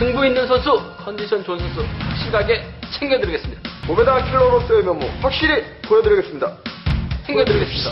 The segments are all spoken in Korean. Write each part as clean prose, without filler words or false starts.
승부 있는 선수, 컨디션 좋은 선수 확실하게 챙겨드리겠습니다. 몸에다 킬러로서의 면모 확실히 보여드리겠습니다. 챙겨드리겠습니다.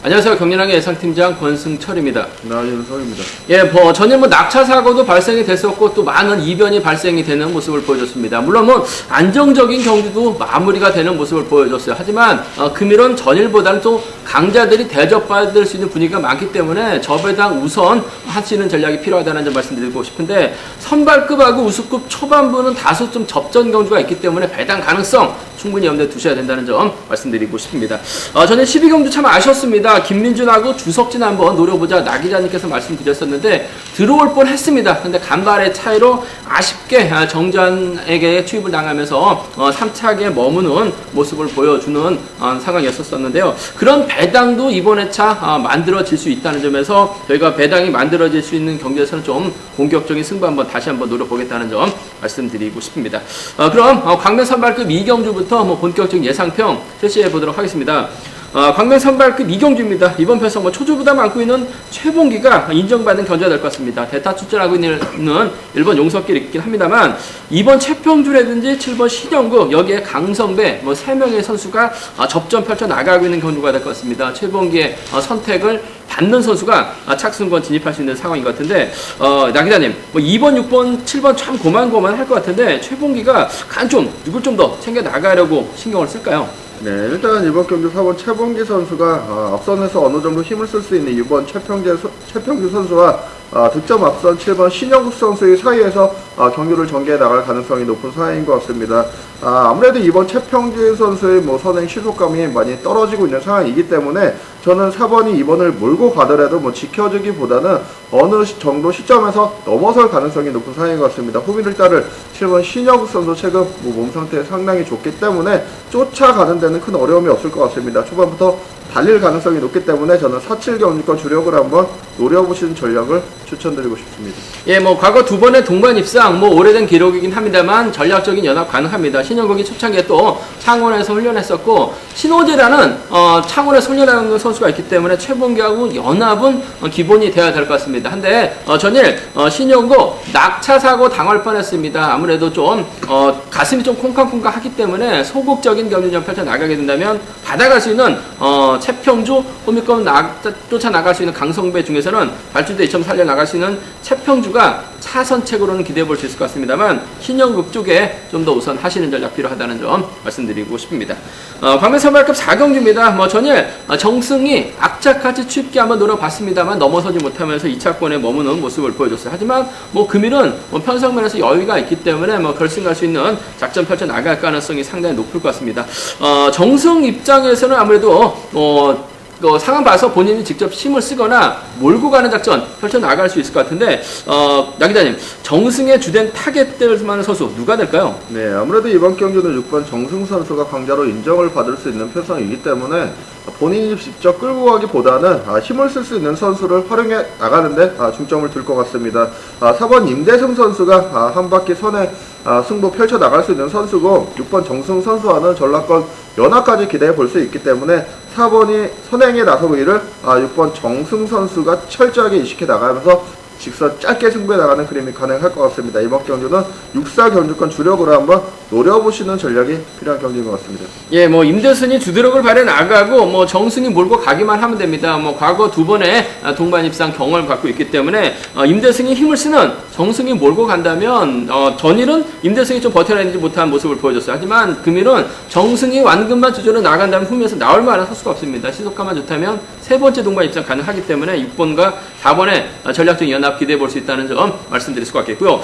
안녕하세요. 경륜왕의 예상팀장 권승철입니다. 윤성입니다. 예, 전일 낙차 사고도 발생이 됐었고 또 많은 이변이 발생이 되는 모습을 보여줬습니다. 물론 안정적인 경기도 마무리가 되는 모습을 보여줬어요. 하지만 금일은 전일보다는 또 강자들이 대접받을 수 있는 분위기가 많기 때문에 저배당 우선 하시는 전략이 필요하다는 점 말씀드리고 싶은데, 선발급하고 우수급 초반부는 다소 좀 접전 경주가 있기 때문에 배당 가능성 충분히 염두에 두셔야 된다는 점 말씀드리고 싶습니다. 전에 12경주 참 아쉬웠습니다. 김민준하고 주석진 한번 노려보자 나 기자님께서 말씀드렸었는데 들어올 뻔 했습니다. 근데 간발의 차이로 아쉽게 정전에게 투입을 당하면서 3차게 머무는 모습을 보여주는 상황이었었는데요. 그런 배당도 이번 회차 만들어질 수 있다는 점에서 저희가 배당이 만들어질 수 있는 경기에서는 좀 공격적인 승부 다시 한번 노려보겠다는 점 말씀드리고 싶습니다. 그럼 광명 선발급 2경주부터 본격적인 예상평 실시해 보도록 하겠습니다. 광명 선발급 2경주입니다. 이번 편성 초조부담 안고 있는 최봉기가 인정받는 견제가 될 것 같습니다. 대타 출전하고 있는 1번 용석길이 있긴 합니다만, 2번 최평주라든지 7번 신영국, 여기에 강성배 3명의 선수가 접전 펼쳐 나가고 있는 경주가 될 것 같습니다. 최봉기의 선택을 받는 선수가 착승권 진입할 수 있는 상황인 것 같은데, 나 기자님 2번, 6번, 7번 참 고만고만할 것 같은데 최봉기가 누굴 좀 더 챙겨 나가려고 신경을 쓸까요? 네, 일단 이번 경기 4번 최봉기 선수가 앞선에서 어느 정도 힘을 쓸 수 있는 6번 최평주 선수와 득점 앞선 7번 신영국 선수의 사이에서 경기를 전개해 나갈 가능성이 높은 상황인 것 같습니다. 아무래도 이번 최평주 선수의 선행 시속감이 많이 떨어지고 있는 상황이기 때문에 저는 4번이 2번을 몰고 가더라도 지켜주기보다는 어느 정도 시점에서 넘어설 가능성이 높은 상황인 것 같습니다. 후미를 따를 7번 신영국 선수 최근 몸 상태 상당히 좋기 때문에 쫓아가는 데는 큰 어려움이 없을 것 같습니다. 초반부터 달릴 가능성이 높기 때문에 저는 4-7 경주권 주력을 한번 노려보시는 전략을 추천드리고 싶습니다. 예, 과거 2번의 동반 입상, 오래된 기록이긴 합니다만 전략적인 연합 가능합니다. 신영국이 초창기에 또 창원에서 훈련했었고, 신호재라는 창원에서 훈련하는 선수가 있기 때문에 최봉기하고 연합은 기본이 되어야 될 것 같습니다. 한데 전일 신영국 낙차 사고 당할 뻔했습니다. 아무래도 좀 가슴이 좀 콩깍콩깍 하기 때문에 소극적인 경기전 펼쳐 나가게 된다면 받아갈 수 있는 최평주, 호미권 쫓아 나갈 수 있는 강성배 중에서는 발주대 2점 살려 나갈 수 있는 최평주가 차선책으로는 기대해 볼 수 있을 것 같습니다만, 신영국 쪽에 좀 더 우선 하시는 전략 필요하다는 점 말씀드리고 싶습니다. 광명 선발급 4경주입니다. 전일 정승이 악착같이 쉽게 한번 노려봤습니다만 넘어서지 못하면서 2차권에 머무는 모습을 보여줬어요. 하지만 금일은 편성면에서 여유가 있기 때문에 결승 갈 수 있는 작전 펼쳐 나갈 가능성이 상당히 높을 것 같습니다. 정승 입장에서는 아무래도 상황 봐서 본인이 직접 힘을 쓰거나 몰고 가는 작전 펼쳐 나갈 수 있을 것 같은데, 나 기자님, 정승의 주된 타겟될 만한 선수 누가 될까요? 네, 아무래도 이번 경기는 6번 정승 선수가 강자로 인정을 받을 수 있는 편성이기 때문에 본인이 직접 끌고 가기보다는 힘을 쓸 수 있는 선수를 활용해 나가는데 중점을 둘 것 같습니다. 4번 임대승 선수가 한 바퀴 선에 승부 펼쳐 나갈 수 있는 선수고, 6번 정승 선수와는 전략권 연합까지 기대해 볼 수 있기 때문에 4번이 선행에 나서고 이를 6번 정승 선수가 철저하게 인식해 나가면서 직선 짧게 승부해 나가는 그림이 가능할 것 같습니다. 이번 경주는 6-4 경주권 주력으로 한번 노려보시는 전략이 필요한 경기인 것 같습니다. 예, 임대순이 주드력을 발휘해 나가고 정승이 몰고 가기만 하면 됩니다. 과거 2번의 동반 입상 경험을 갖고 있기 때문에 임대승이 힘을 쓰는 정승이 몰고 간다면 전일은 임대승이 좀 버텨내지 못한 모습을 보여줬어요. 하지만 금일은 정승이 완금만 주저로 나간다면 후면에서 나올 만한 선수가 없습니다. 시속감만 좋다면 세 번째 동반 입상 가능하기 때문에 6번과 4번의 전략적인 연합 기대해 볼 수 있다는 점 말씀드릴 수 같겠고요.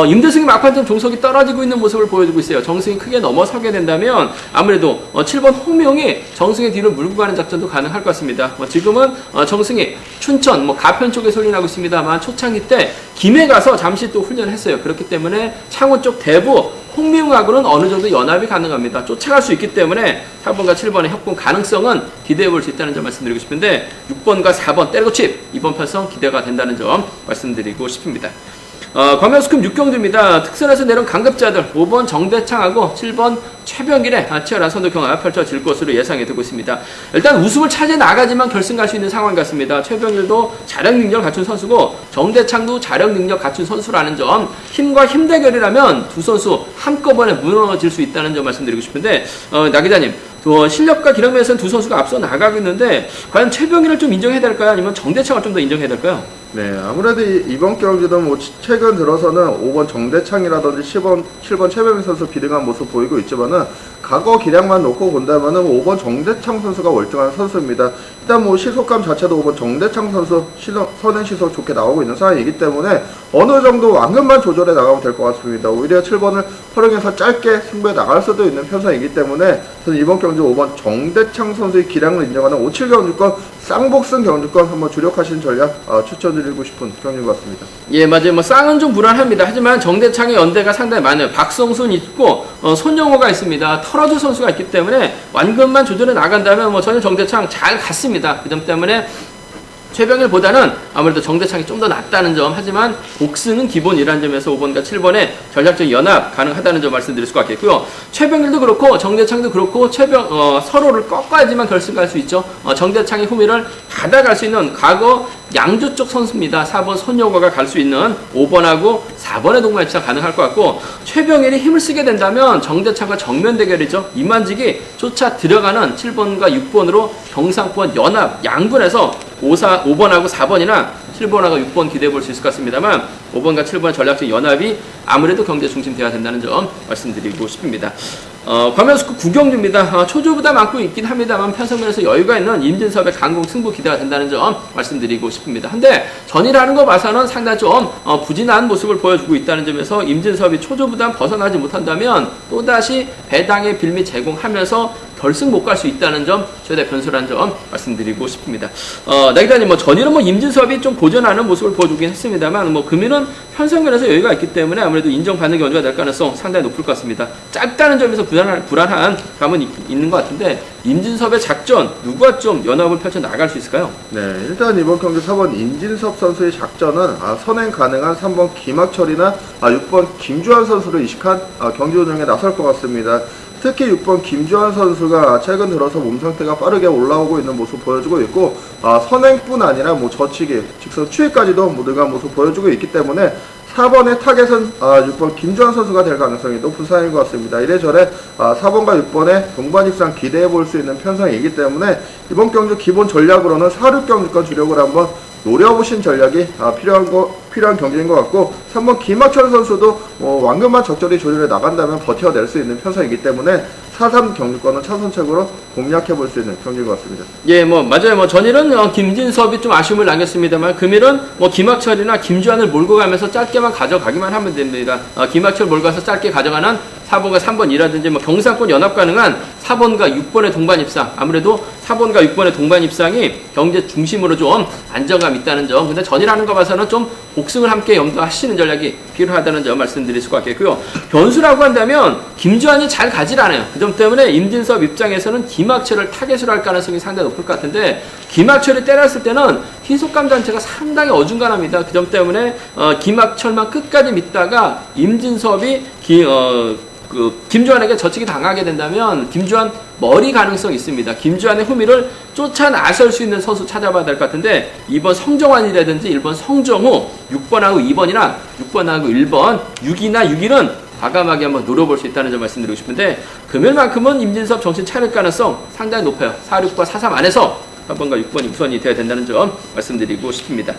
임대승이 막판점 종속이 떨어지고 있는 모습을 보여주고 있어요. 정승이 크게 넘어서게 된다면 아무래도 7번 홍명이 정승의 뒤로 물고 가는 작전도 가능할 것 같습니다. 지금은 정승이 춘천, 가편 쪽에 훈련하고 있습니다만 초창기 때 김해 가서 잠시 또 훈련했어요. 그렇기 때문에 창원 쪽 대부 홍명하고는 어느 정도 연합이 가능합니다. 쫓아갈 수 있기 때문에 4번과 7번의 협공 가능성은 기대해 볼 수 있다는 점 말씀드리고 싶은데, 6번과 4번 때려칩 이번 편성 기대가 된다는 점 말씀드리고 싶습니다. 광명스급 6경주입니다. 특선에서 내려온 강급자들 5번 정대창하고 7번 최병길의 치열한 선두 경합 펼쳐질 것으로 예상이 되고 있습니다. 일단 우승을 차지해 나가지만 결승 갈 수 있는 상황 같습니다. 최병길도 자력 능력 갖춘 선수고 정대창도 자력 능력 갖춘 선수라는 점, 힘과 힘 대결이라면 두 선수 한꺼번에 무너질 수 있다는 점 말씀드리고 싶은데 나 기자님, 실력과 기량면에서는 두 선수가 앞서 나가고 있는데 과연 최병길을 좀 인정해야 될까요? 아니면 정대창을 좀 더 인정해야 될까요? 네, 아무래도 이번 경기도 뭐 최근 들어서는 5번 정대창이라든지 7번 최병길 선수 비등한 모습 보이고 있지만은 과거 기량만 놓고 본다면은 5번 정대창 선수가 월등한 선수입니다. 일단 뭐 시속감 자체도 5번 정대창 선수 선행 시속 좋게 나오고 있는 상황이기 때문에 어느 정도 완급만 조절해 나가면 될 것 같습니다. 오히려 7번을 활용해서 짧게 승부에 나갈 수도 있는 편성이기 때문에 저는 이번 경기 5번 정대창 선수의 기량을 인정하는 57 경주권 쌍복승 경주권 한번 주력하신 전략 추천드리고 싶은 경기인 것 같습니다. 예, 맞아요. 뭐 쌍은 좀 불안합니다. 하지만 정대창의 연대가 상당히 많아요. 박성순 있고 손영호가 있습니다. 터러즈 선수가 있기 때문에 완급만 조절해 나간다면 뭐 저는 정대창 잘 갔습니다. 그 점 때문에 최병일보다는 아무래도 정대창이 좀 더 낫다는 점, 하지만 복승은 기본이라는 점에서 5번과 7번의 전략적 연합 가능하다는 점 말씀드릴 수가 있겠고요. 최병일도 그렇고 정대창도 그렇고 서로를 꺾어야지만 결승 갈 수 있죠. 정대창의 후미를 받아갈 수 있는 과거 양조 쪽 선수입니다. 4번 손영호가 갈 수 있는 5번하고 4번의 동반 입상 가능할 것 같고, 최병일이 힘을 쓰게 된다면 정대창과 정면 대결이죠. 이만직이 쫓아 들어가는 7번과 6번으로 경상권 연합 양분에서 5번하고 4번이나 7번하고 6번 기대해 볼 수 있을 것 같습니다만 5번과 7번의 전략적 연합이 아무래도 경제 중심 돼야 된다는 점 말씀드리고 싶습니다. 광명스급 9경주입니다. 초조보다 많고 있긴 합니다만 편성면에서 여유가 있는 임진섭의 강공 승부 기대가 된다는 점 말씀드리고 싶습니다. 근데 전이라는 거 봐서는 상당히 좀 부진한 모습을 보여주고 있다는 점에서 임진섭이 초조보다 벗어나지 못한다면 또다시 배당의 빌미 제공하면서 결승 못 갈 수 있다는 점, 최대 변수라는 점 말씀드리고 싶습니다. 나기자님, 전일은 임진섭이 좀 고전하는 모습을 보여주긴 했습니다만, 금일은 편성면에서 여유가 있기 때문에 아무래도 인정받는 경주가 될 가능성 상당히 높을 것 같습니다. 짧다는 점에서 불안한 감은 있는 것 같은데, 임진섭의 작전, 누가 좀 연합을 펼쳐 나갈 수 있을까요? 네, 일단 이번 경기 4번 임진섭 선수의 작전은 선행 가능한 3번 김학철이나 6번 김주환 선수를 이식한 경기 운영에 나설 것 같습니다. 특히 6번 김주환 선수가 최근 들어서 몸 상태가 빠르게 올라오고 있는 모습 보여주고 있고, 선행뿐 아니라 저치기, 직선 추위까지도 능한 모습 보여주고 있기 때문에 4번의 타겟은 6번 김주환 선수가 될 가능성이 높은 상황인 것 같습니다. 이래저래 4번과 6번의 동반 입상 기대해 볼 수 있는 편성이기 때문에 이번 경주 기본 전략으로는 4, 6경주권 주력을 한번 노려보신 전략이 필요한 경기인 것 같고, 3번 김학철 선수도 완급만 적절히 조절해 나간다면 버텨낼 수 있는 편성이기 때문에 4, 3 경주권은 차선책으로 공략해 볼 수 있는 경기인 것 같습니다. 예, 맞아요. 전일은 김진섭이 좀 아쉬움을 남겼습니다만, 금일은 김학철이나 김주환을 몰고 가면서 짧게만 가져가기만 하면 됩니다. 김학철 몰고 가서 짧게 가져가는 4번과 3번이라든지 경상권 연합 가능한 4번과 6번의 동반 입상, 아무래도 4번과 6번의 동반 입상이 경제 중심으로 좀 안정감 있다는 점, 근데 전이라는 거 봐서는 좀 복승을 함께 염두하시는 전략이 필요하다는 점 말씀드릴 수가 있겠고요. 변수라고 한다면 김주환이 잘 가질 않아요. 그 점 때문에 임진섭 입장에서는 김학철을 타겟으로 할 가능성이 상당히 높을 것 같은데, 김학철이 때렸을 때는 희속감 자체가 상당히 어중간합니다. 그 점 때문에 김학철만 끝까지 믿다가 임진섭이 김주환에게 저치기 당하게 된다면 김주환 머리 가능성이 있습니다. 김주환의 후미를 쫓아 나설 수 있는 선수 찾아봐야 될 것 같은데, 2번 성정환이라든지 1번 성정우, 6번하고 2번이나 6번하고 1번, 6이나 6일은 과감하게 한번 노려볼 수 있다는 점 말씀드리고 싶은데, 금일만큼은 임진섭 정신 차릴 가능성 상당히 높아요. 4, 6과 4, 3 안에서 4번과 6번이 우선이 되어야 된다는 점 말씀드리고 싶습니다.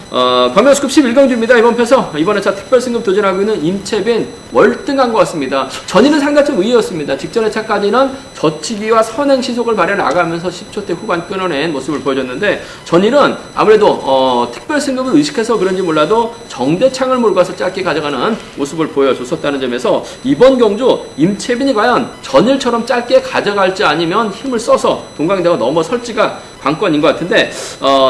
광명스급 11경주입니다. 이번 편서 이번에 특별 승급 도전하고 있는 임채빈 월등한 것 같습니다. 전일은 상당히 좀 의외였습니다. 직전의 차까지는 저치기와 선행 시속을 발휘해 나가면서 10초대 후반 끊어낸 모습을 보여줬는데, 전일은 아무래도 특별 승급을 의식해서 그런지 몰라도 정대창을 몰고 가서 짧게 가져가는 모습을 보여줬었다는 점에서 이번 경주 임채빈이 과연 전일처럼 짧게 가져갈지 아니면 힘을 써서 동강대가 넘어설지가 관건인 것 같은데,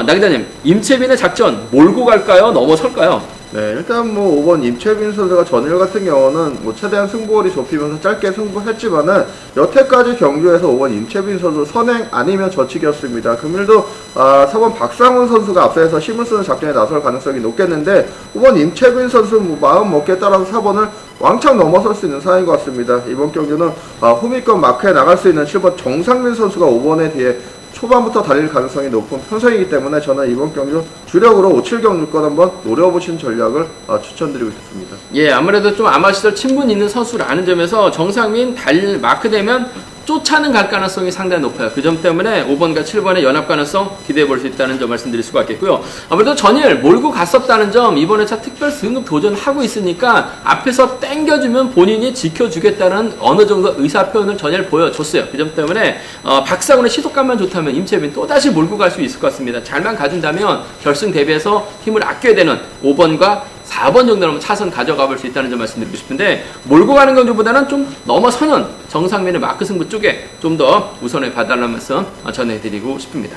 나기자님, 임채빈의 작전 몰고 갈까요? 넘어설까요? 네, 일단 뭐 5번 임채빈 선수가 전일 같은 경우는 뭐 최대한 승부월이 좁히면서 짧게 승부했지만은 여태까지 경주에서 5번 임채빈 선수 선행 아니면 저치기였습니다. 금일도 4번 박상훈 선수가 앞서서 힘을 쓰는 작전에 나설 가능성이 높겠는데 5번 임채빈 선수 뭐 마음 먹기에 따라서 4번을 왕창 넘어설 수 있는 상황인 것 같습니다. 이번 경기는 후미권 마크에 나갈 수 있는 7번 정상민 선수가 5번에 뒤에 초반부터 달릴 가능성이 높은 편성이기 때문에 저는 이번 경기 주력으로 5-7경주권 한번 노려보신 전략을 추천드리고 싶습니다. 예, 아무래도 좀 아마시절 친분 있는 선수라는 점에서 정상민 마크되면 쫓아는 갈 가능성이 상당히 높아요. 그 점 때문에 5번과 7번의 연합 가능성 기대해 볼 수 있다는 점 말씀드릴 수가 있겠고요. 아무래도 전일 몰고 갔었다는 점, 이번에 차 특별 승급 도전하고 있으니까 앞에서 땡겨주면 본인이 지켜주겠다는 어느 정도 의사표현을 전일 보여줬어요. 그 점 때문에 박상훈의 시속감만 좋다면 임채빈 또다시 몰고 갈 수 있을 것 같습니다. 잘만 가준다면 결승 대비해서 힘을 아껴야 되는 5번과 4번 정도는 차선 가져가 볼 수 있다는 점 말씀드리고 싶은데, 몰고 가는 경주보다는 좀 넘어서는 정상민의 마크 승부 쪽에 좀 더 우선을 봐달라는 말씀 전해드리고 싶습니다.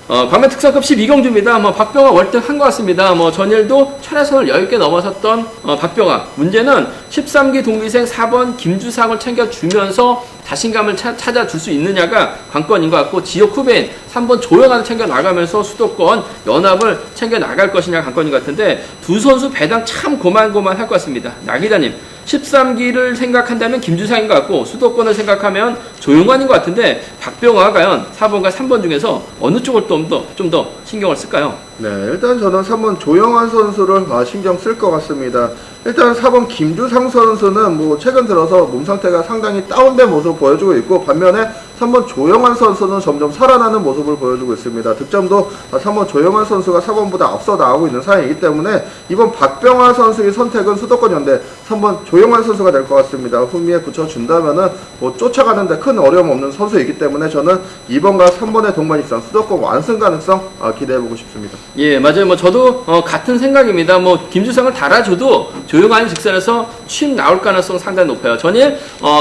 광명 특성급 12경주입니다. 박병화 월등한 것 같습니다. 전일도 최하선을 10개 넘어섰던 박병화. 문제는 13기 동기생 4번 김주상을 챙겨주면서 자신감을 찾아줄 수 있느냐가 관건인 것 같고, 지역 후배인 3번 조영환을 챙겨 나가면서 수도권 연합을 챙겨 나갈 것이냐 관건인 것 같은데, 두 선수 배당 참 고만고만할 것 같습니다. 나 기자님, 13기를 생각한다면 김주상인 것 같고, 수도권을 생각하면 조영환인 것 같은데, 박병화가 과연 4번과 3번 중에서 어느 쪽을 좀 더 신경을 쓸까요? 네, 일단 저는 3번 조영환 선수를 신경 쓸 것 같습니다. 일단 4번 김주상 선수는 뭐 최근 들어서 몸 상태가 상당히 다운된 모습을 보여주고 있고, 반면에 3번 조영환 선수는 점점 살아나는 모습을 보여주고 있습니다. 득점도 3번 조영환 선수가 4번보다 앞서 나가고 있는 상황이기 때문에 이번 박병화 선수의 선택은 수도권 연대 3번 조영환 선수가 될 것 같습니다. 흥미에 붙여준다면은 뭐 쫓아가는데 큰 어려움 없는 선수이기 때문에 저는 2번과 3번의 동반 입상 수도권 완승 가능성 기대해보고 싶습니다. 예, 맞아요. 저도 같은 생각입니다. 김주상을 달아줘도 조용한 직선에서 칩 나올 가능성 상당히 높아요. 전일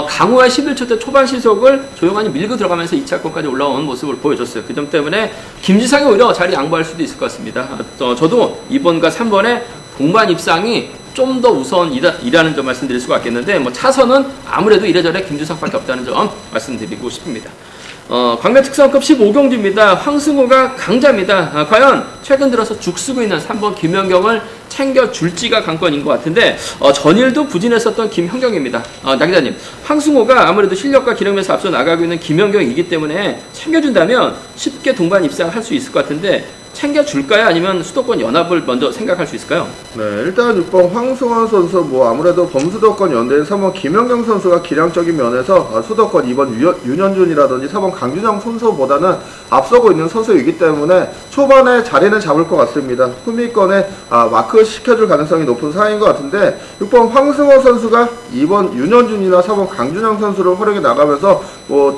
강호의 11초 때 초반 시속을 조용한이 밀고 들어가면서 2차권까지 올라온 모습을 보여줬어요. 그 점 때문에 김주상이 오히려 자리 양보할 수도 있을 것 같습니다. 저도 2번과 3번의 동반 입상이 좀 더 우선이라는 점 말씀드릴 수가 있겠는데, 차선은 아무래도 이래저래 김주상밖에 없다는 점 말씀드리고 싶습니다. 광명 특성급 15경주입니다. 황승호가 강자입니다. 과연 최근 들어서 죽쓰고 있는 3번 김현경을 챙겨줄지가 관건인 것 같은데, 전일도 부진했었던 김현경입니다. 나 기자님, 황승호가 아무래도 실력과 기량면서 앞서 나가고 있는 김현경이기 때문에 챙겨준다면 쉽게 동반 입상할 수 있을 것 같은데, 챙겨줄까요? 아니면 수도권 연합을 먼저 생각할 수 있을까요? 네, 일단 6번 황승원 선수, 아무래도 범수도권 연대인 3번 김현경 선수가 기량적인 면에서 수도권 2번 윤현준이라든지 4번 강준영 선수보다는 앞서고 있는 선수이기 때문에 초반에 자리는 잡을 것 같습니다. 후미권에 마크 시켜줄 가능성이 높은 상황인 것 같은데, 6번 황승원 선수가 2번 윤현준이나 4번 강준영 선수를 활용해 나가면서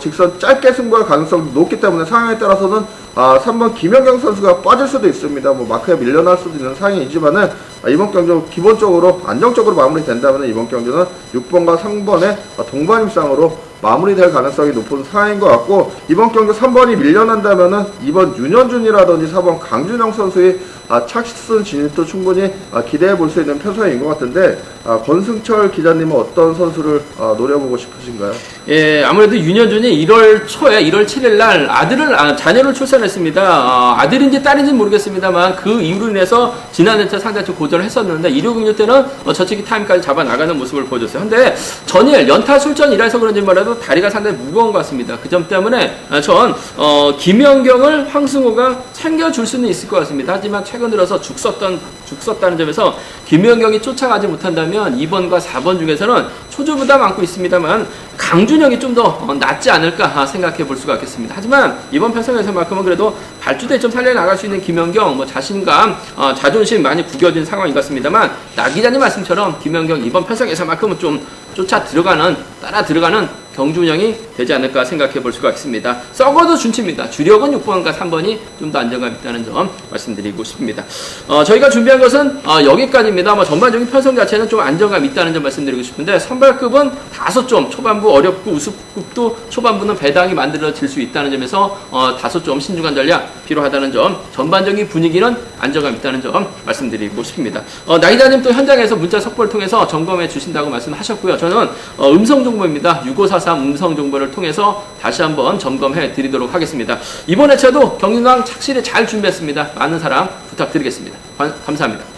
직선 짧게 승부할 가능성이 높기 때문에 상황에 따라서는 3번 김현경 선수가 빠질 수도 있습니다. 마크에 밀려날 수도 있는 상황이지만은 이번 경주 기본적으로 안정적으로 마무리된다면 이번 경주는 6번과 3번의 동반 입상으로 마무리될 가능성이 높은 상황인 것 같고, 이번 경주 3번이 밀려난다면은 2번 윤현준이라든지 4번 강준영 선수의 착승 진입도 충분히 기대해 볼 수 있는 편성인 것 같은데, 권승철 기자님은 어떤 선수를 노려보고 싶으신가요? 예, 아무래도 윤현준이 1월 초에 1월 7일 날 자녀를 출산했습니다. 아들인지 딸인지 모르겠습니다만 그 이유로 인해서 지난 회차 상당히 좀 고전을 했었는데, 1호 때는 저치기 타임까지 잡아 나가는 모습을 보여줬어요. 근데 전일 연타 출전이라서 그런지 몰라도 다리가 상당히 무거운 것 같습니다. 그 점 때문에 전 김연경을 황승호가 챙겨줄 수는 있을 것 같습니다. 하지만 최근 들어서 죽섰다는 점에서 김연경이 쫓아가지 못한다면 2번과 4번 중에서는 초조부담 안고 있습니다만 강준영이 좀 더 낫지 않을까 생각해 볼 수가 있겠습니다. 하지만 이번 편성에서만큼은 그래도 발주대 좀 살려나갈 수 있는 김연경, 자신감, 자존심 많이 구겨진 상황인 것 같습니다만, 나 기자님 말씀처럼 김연경 이번 편성에서만큼은 좀 따라 들어가는 경주운영이 되지 않을까 생각해 볼 수가 있습니다. 썩어도 준치입니다. 주력은 6번과 3번이 좀 더 안정감 있다는 점 말씀드리고 싶습니다. 저희가 준비한 것은 여기까지입니다. 전반적인 편성 자체는 좀 안정감 있다는 점 말씀드리고 싶은데, 선발급은 다소 좀 초반부 어렵고 우습급도 초반부는 배당이 만들어질 수 있다는 점에서 다소 좀 신중한 전략 필요하다는 점, 전반적인 분위기는 안정감 있다는 점 말씀드리고 싶습니다. 나이다님 또 현장에서 문자 속보를 통해서 점검해 주신다고 말씀하셨고요. 저는 음성 정보입니다. 6543 음성 정보를 통해서 다시 한번 점검해 드리도록 하겠습니다. 이번 회차도 경기도당 착실히 잘 준비했습니다. 많은 사랑 부탁드리겠습니다. 감사합니다.